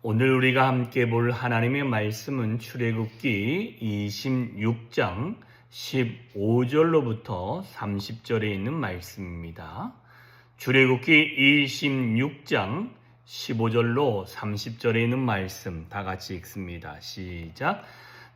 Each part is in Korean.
오늘 우리가 함께 볼 하나님의 말씀은 출애굽기 26장 15절로부터 30절에 있는 말씀입니다. 출애굽기 26장 15절로 30절에 있는 말씀 다 같이 읽습니다. 시작.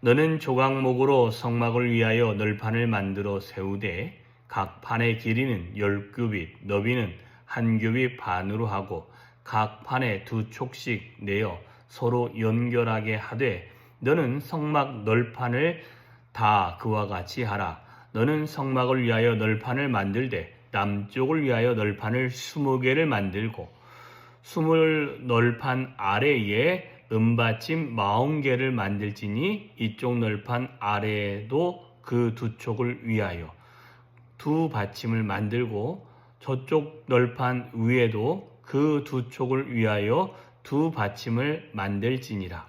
너는 조각목으로 성막을 위하여 널판을 만들어 세우되 각 판의 길이는 10규빗, 너비는 1규빗 반으로 하고 각 판에 2촉씩 내어 서로 연결하게 하되 너는 성막 널판을 다 그와 같이 하라. 너는 성막을 위하여 널판을 만들되 남쪽을 위하여 널판을 20개를 만들고 20 널판 아래에 은받침 40개를 만들지니 이쪽 널판 아래에도 그 2촉을 위하여 2 받침을 만들고 저쪽 널판 위에도 그 2촉을 위하여 2 받침을 만들지니라.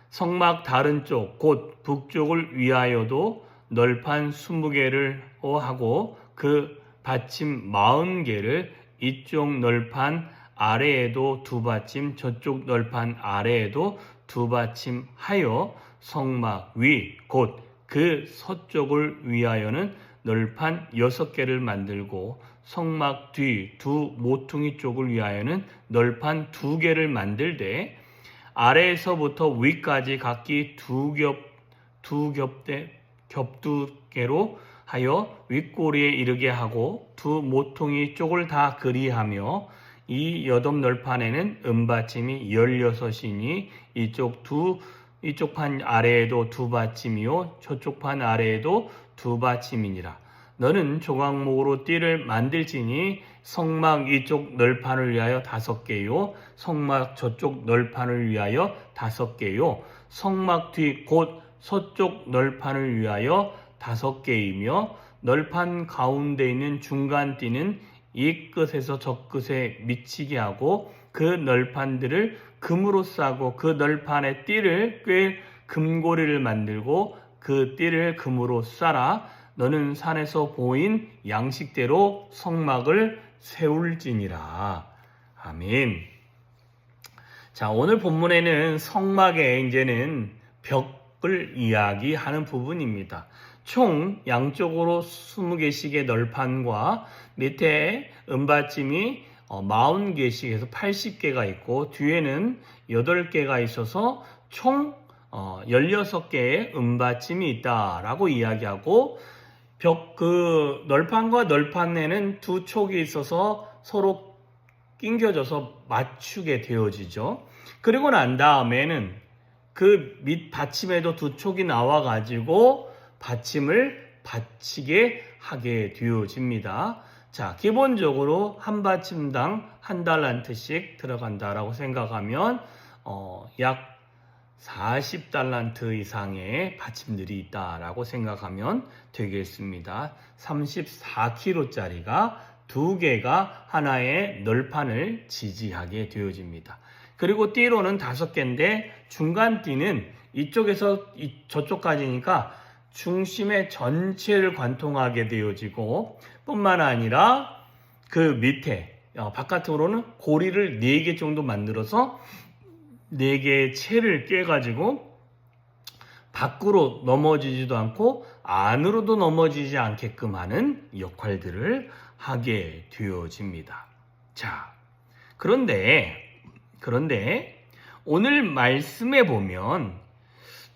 성막 다른 쪽 곧 북쪽을 위하여도 널판 20개를 하고 그 받침 40개를 이쪽 널판 아래에도 2 받침 저쪽 널판 아래에도 2 받침 하여 성막 위 곧 그 서쪽을 위하여는 널판 6개를 만들고 성막 뒤 2 모퉁이 쪽을 위하여는 널판 2개를 만들되 아래에서부터 위까지 각기 2겹두개로 하여 윗꼬리에 이르게 하고 2 모퉁이 쪽을 다 그리하며 이 여덟 널판에는 은받침이 16이니 이쪽 판 아래에도 2 받침이요 저쪽 판 아래에도 2 받침이니라. 너는 조각목으로 띠를 만들지니 성막 이쪽 널판을 위하여 5개요 성막 저쪽 널판을 위하여 5개요 성막 뒤 곧 서쪽 널판을 위하여 5개이며 널판 가운데 있는 중간 띠는 이 끝에서 저 끝에 미치게 하고 그 널판들을 금으로 싸고 그 널판의 띠를 꿰 금고리를 만들고 그 띠를 금으로 싸라. 너는 산에서 보인 양식대로 성막을 세울지니라. 아멘. 자, 오늘 본문에는 성막의 이제는 벽을 이야기하는 부분입니다. 총 양쪽으로 20개씩의 널판과 밑에 은받침이 40개씩에서 80개가 있고 뒤에는 8개가 있어서 총 16개의 은받침이 있다라고 이야기하고 그 널판과 널판에는 2 촉이 있어서 서로 낑겨져서 맞추게 되어지죠. 그리고 난 다음에는 그 밑 받침에도 2 촉이 나와가지고 받침을 받치게 하게 되어집니다. 자, 기본적으로 한 받침당 1달란트씩 들어간다라고 생각하면 약 40달란트 이상의 받침들이 있다라고 생각하면 되겠습니다. 34kg짜리가 2개가 하나의 널판을 지지하게 되어집니다. 그리고 띠로는 5개인데 중간 띠는 이쪽에서 저쪽까지니까 중심의 전체를 관통하게 되어지고 뿐만 아니라 그 밑에 바깥으로는 고리를 4개 정도 만들어서 4개의 채를 꿰가지고 밖으로 넘어지지도 않고 안으로도 넘어지지 않게끔 하는 역할들을 하게 되어집니다. 자, 그런데 오늘 말씀에 보면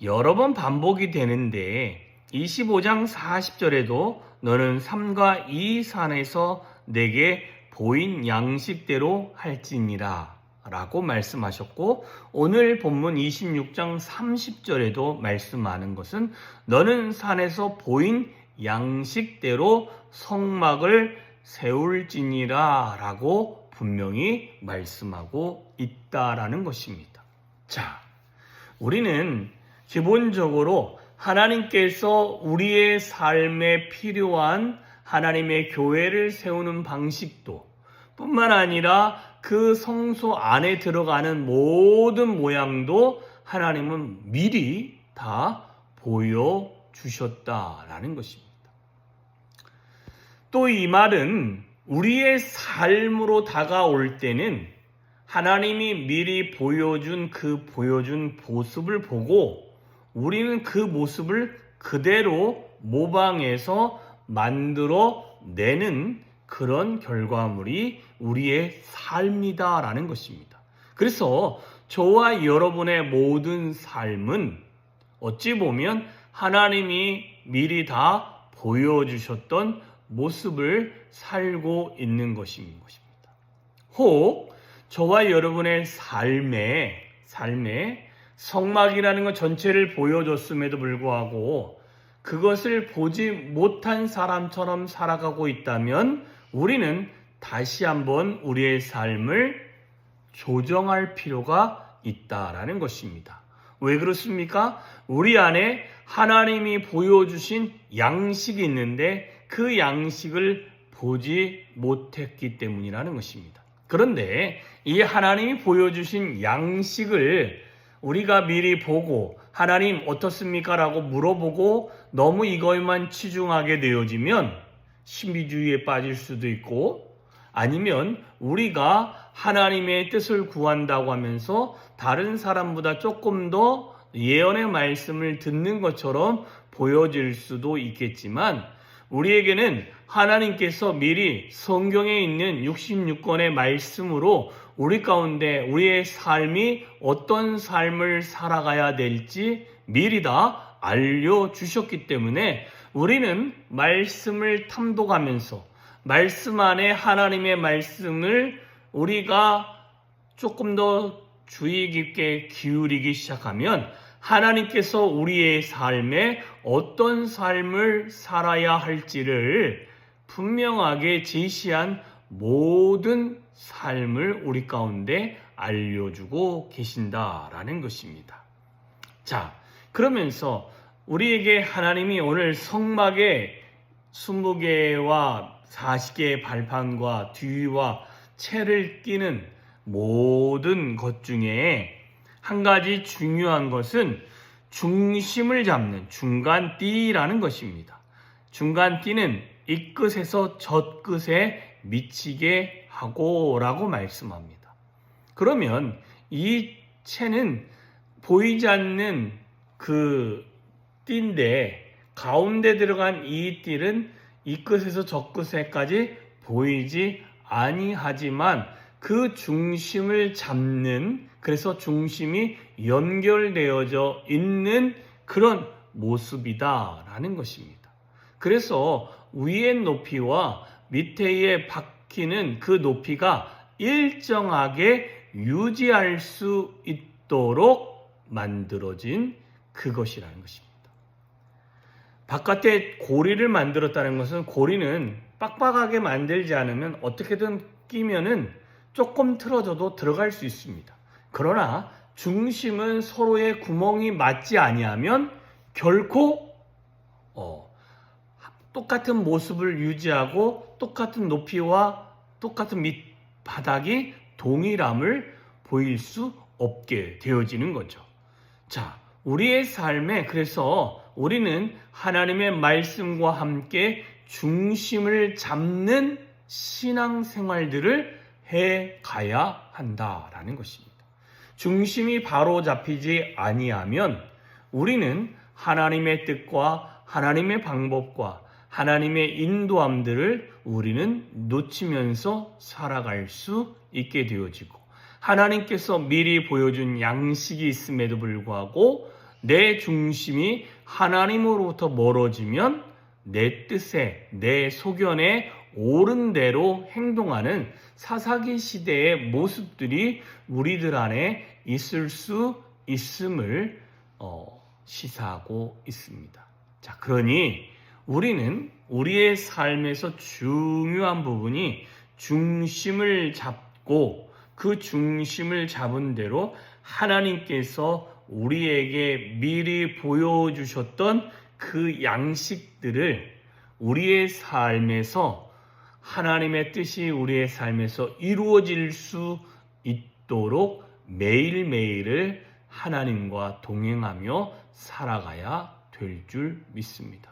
여러 번 반복이 되는데 25장 40절에도 너는 삼가 이 산에서 내게 보인 양식대로 할지니라 라고 말씀하셨고 오늘 본문 26장 30절에도 말씀하는 것은 너는 산에서 보인 양식대로 성막을 세울지니라 라고 분명히 말씀하고 있다라는 것입니다. 자, 우리는 기본적으로 하나님께서 우리의 삶에 필요한 하나님의 교회를 세우는 방식도 뿐만 아니라 그 성소 안에 들어가는 모든 모양도 하나님은 미리 다 보여주셨다라는 것입니다. 또 이 말은 우리의 삶으로 다가올 때는 하나님이 미리 보여준 모습을 보고 우리는 그 모습을 그대로 모방해서 만들어내는 그런 결과물이 우리의 삶이다라는 것입니다. 그래서 저와 여러분의 모든 삶은 어찌 보면 하나님이 미리 다 보여주셨던 모습을 살고 있는 것인 것입니다. 혹 저와 여러분의 삶에 성막이라는 것 전체를 보여줬음에도 불구하고 그것을 보지 못한 사람처럼 살아가고 있다면 우리는 다시 한번 우리의 삶을 조정할 필요가 있다라는 것입니다. 왜 그렇습니까? 우리 안에 하나님이 보여주신 양식이 있는데 그 양식을 보지 못했기 때문이라는 것입니다. 그런데 이 하나님이 보여주신 양식을 우리가 미리 보고 하나님 어떻습니까? 라고 물어보고 너무 이거에만 치중하게 되어지면 신비주의에 빠질 수도 있고 아니면 우리가 하나님의 뜻을 구한다고 하면서 다른 사람보다 조금 더 예언의 말씀을 듣는 것처럼 보여질 수도 있겠지만 우리에게는 하나님께서 미리 성경에 있는 66권의 말씀으로 우리 가운데 우리의 삶이 어떤 삶을 살아가야 될지 미리 다 알려주셨기 때문에 우리는 말씀을 탐독하면서 말씀 안에 하나님의 말씀을 우리가 조금 더 주의 깊게 기울이기 시작하면 하나님께서 우리의 삶에 어떤 삶을 살아야 할지를 분명하게 제시한 모든 삶을 우리 가운데 알려주고 계신다라는 것입니다. 자, 그러면서 우리에게 하나님이 오늘 성막에 20개와 40개의 발판과 뒤와 채를 끼는 모든 것 중에 한 가지 중요한 것은 중심을 잡는 중간띠라는 것입니다. 중간띠는 이 끝에서 저 끝에 미치게 하고 라고 말씀합니다. 그러면 이 채는 보이지 않는 그 띠인데 가운데 들어간 이 띠는 이 끝에서 저 끝에까지 보이지 아니하지만 그 중심을 잡는 그래서 중심이 연결되어져 있는 그런 모습이다라는 것입니다. 그래서 위의 높이와 밑에의 박히는 그 높이가 일정하게 유지할 수 있도록 만들어진 그것이라는 것입니다. 바깥에 고리를 만들었다는 것은 고리는 빡빡하게 만들지 않으면 어떻게든 끼면은 조금 틀어져도 들어갈 수 있습니다. 그러나 중심은 서로의 구멍이 맞지 아니하면 결코 똑같은 모습을 유지하고 똑같은 높이와 똑같은 밑바닥이 동일함을 보일 수 없게 되어지는 거죠. 자, 우리의 삶에 그래서 우리는 하나님의 말씀과 함께 중심을 잡는 신앙생활들을 해가야 한다라는 것입니다. 중심이 바로 잡히지 아니하면 우리는 하나님의 뜻과 하나님의 방법과 하나님의 인도함들을 우리는 놓치면서 살아갈 수 있게 되어지고 하나님께서 미리 보여준 양식이 있음에도 불구하고 내 중심이 하나님으로부터 멀어지면 내 뜻에 내 소견에 옳은 대로 행동하는 사사기 시대의 모습들이 우리들 안에 있을 수 있음을 시사하고 있습니다. 자, 그러니 우리는 우리의 삶에서 중요한 부분이 중심을 잡고 그 중심을 잡은 대로 하나님께서 우리에게 미리 보여주셨던 그 양식들을 우리의 삶에서 하나님의 뜻이 우리의 삶에서 이루어질 수 있도록 매일매일을 하나님과 동행하며 살아가야 될 줄 믿습니다.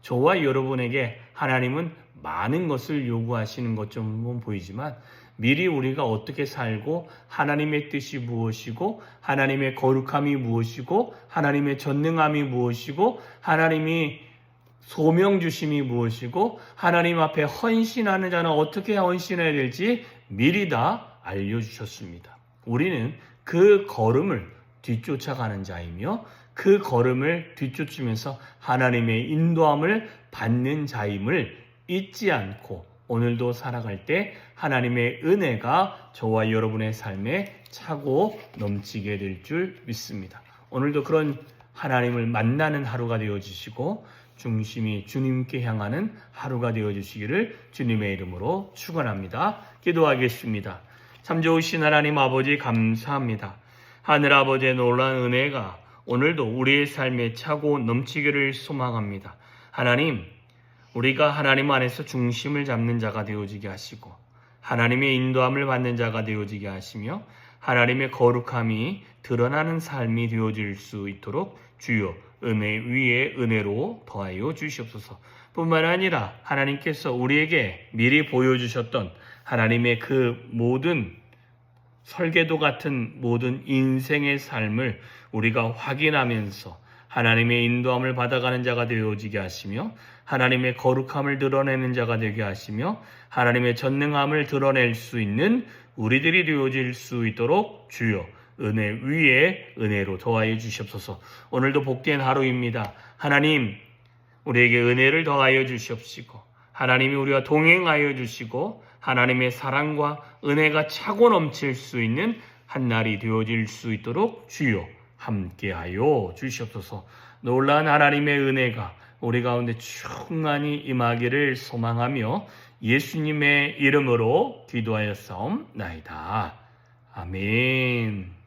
저와 여러분에게 하나님은 많은 것을 요구하시는 것처럼 보이지만 미리 우리가 어떻게 살고 하나님의 뜻이 무엇이고 하나님의 거룩함이 무엇이고 하나님의 전능함이 무엇이고 하나님이 소명 주심이 무엇이고 하나님 앞에 헌신하는 자는 어떻게 헌신해야 될지 미리 다 알려주셨습니다. 우리는 그 걸음을 뒤쫓아가는 자이며 그 걸음을 뒤쫓으면서 하나님의 인도함을 받는 자임을 잊지 않고 오늘도 살아갈 때 하나님의 은혜가 저와 여러분의 삶에 차고 넘치게 될 줄 믿습니다. 오늘도 그런 하나님을 만나는 하루가 되어주시고 중심이 주님께 향하는 하루가 되어주시기를 주님의 이름으로 축원합니다. 기도하겠습니다. 참 좋으신 하나님 아버지 감사합니다. 하늘아버지의 놀라운 은혜가 오늘도 우리의 삶에 차고 넘치기를 소망합니다. 하나님, 우리가 하나님 안에서 중심을 잡는 자가 되어지게 하시고 하나님의 인도함을 받는 자가 되어지게 하시며 하나님의 거룩함이 드러나는 삶이 되어질 수 있도록 주여 은혜 위에 은혜로 더하여 주시옵소서. 뿐만 아니라 하나님께서 우리에게 미리 보여주셨던 하나님의 그 모든 설계도 같은 모든 인생의 삶을 우리가 확인하면서 하나님의 인도함을 받아가는 자가 되어지게 하시며 하나님의 거룩함을 드러내는 자가 되게 하시며 하나님의 전능함을 드러낼 수 있는 우리들이 되어질 수 있도록 주여 은혜 위에 은혜로 더하여 주시옵소서. 오늘도 복된 하루입니다. 하나님 우리에게 은혜를 더하여 주시옵시고 하나님이 우리와 동행하여 주시고 하나님의 사랑과 은혜가 차고 넘칠 수 있는 한 날이 되어질 수 있도록 주여 함께하여 주시옵소서. 놀라운 하나님의 은혜가 우리 가운데 충만히 임하기를 소망하며 예수님의 이름으로 기도하였사옵나이다. 아멘.